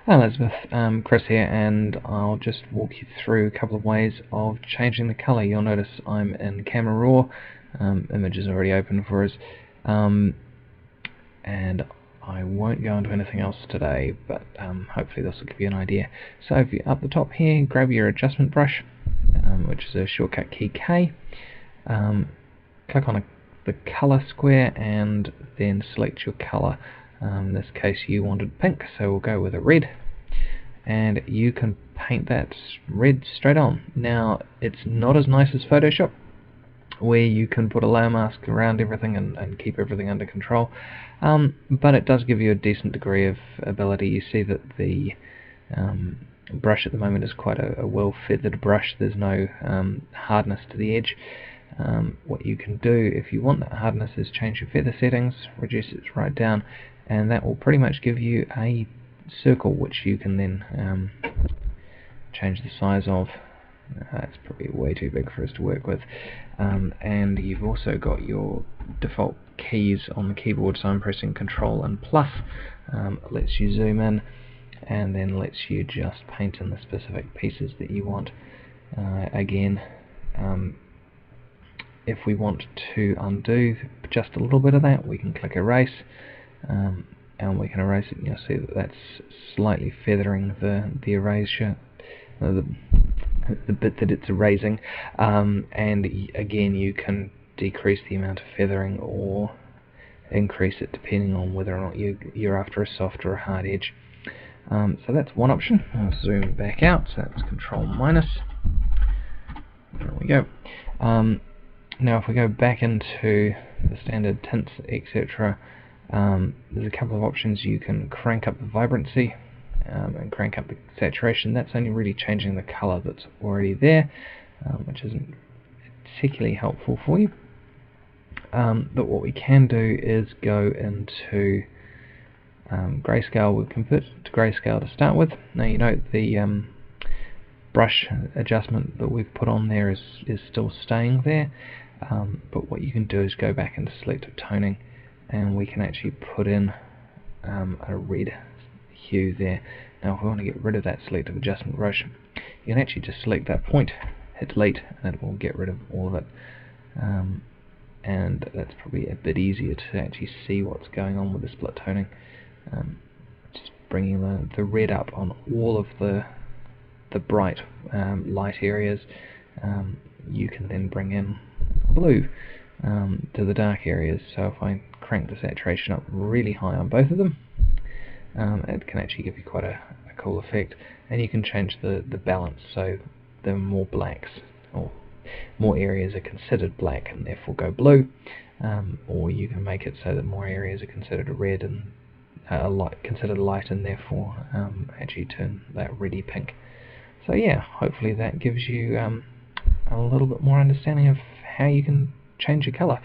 Hi Elizabeth, Chris here, and I'll just walk you through a couple of ways of changing the colour. You'll notice I'm in Camera Raw, image is already open for us, and I won't go into anything else today, but hopefully this will give you an idea. So if you're up the top here, grab your adjustment brush, which is a shortcut key K, click on the colour square and then select your colour. In this case you wanted pink, so we'll go with a red, and you can paint that red straight on. Now it's not as nice as Photoshop, where you can put a layer mask around everything and keep everything under control, but it does give you a decent degree of ability. You see that the brush at the moment is quite a well feathered brush. There's no hardness to the edge. What you can do if you want that hardness is change your feather settings, reduce it right down, and that will pretty much give you a circle which you can then change the size of. It's probably way too big for us to work with, and you've also got your default keys on the keyboard, so I'm pressing Control and plus. It lets you zoom in and then lets you just paint in the specific pieces that you want. Again, if we want to undo just a little bit of that, we can click Erase, and we can erase it, and you'll see that that's slightly feathering the erasure, the bit that it's erasing, and again you can decrease the amount of feathering or increase it depending on whether or not you're after a soft or a hard edge. So that's one option. I'll zoom back out, so that's Control minus. There we go. Now if we go back into the standard tints, etc., there's a couple of options. You can crank up the vibrancy and crank up the saturation. That's only really changing the colour that's already there, which isn't particularly helpful for you. But what we can do is go into grayscale. We can put to grayscale to start with. Now you note the brush adjustment that we've put on there is still staying there, but what you can do is go back into selective toning, and we can actually put in a red hue there. Now if we want to get rid of that selective adjustment brush, you can actually just select that point, hit delete, and it will get rid of all of it, and that's probably a bit easier to actually see what's going on with the split toning. Just bringing the red up on all of the bright light areas. You can then bring in blue to the dark areas. So if I crank the saturation up really high on both of them, it can actually give you quite a cool effect. And you can change the balance, so the more blacks or more areas are considered black and therefore go blue, or you can make it so that more areas are considered a red and considered light and therefore actually turn that reddy pink. So yeah, hopefully that gives you a little bit more understanding of how you can change your colour.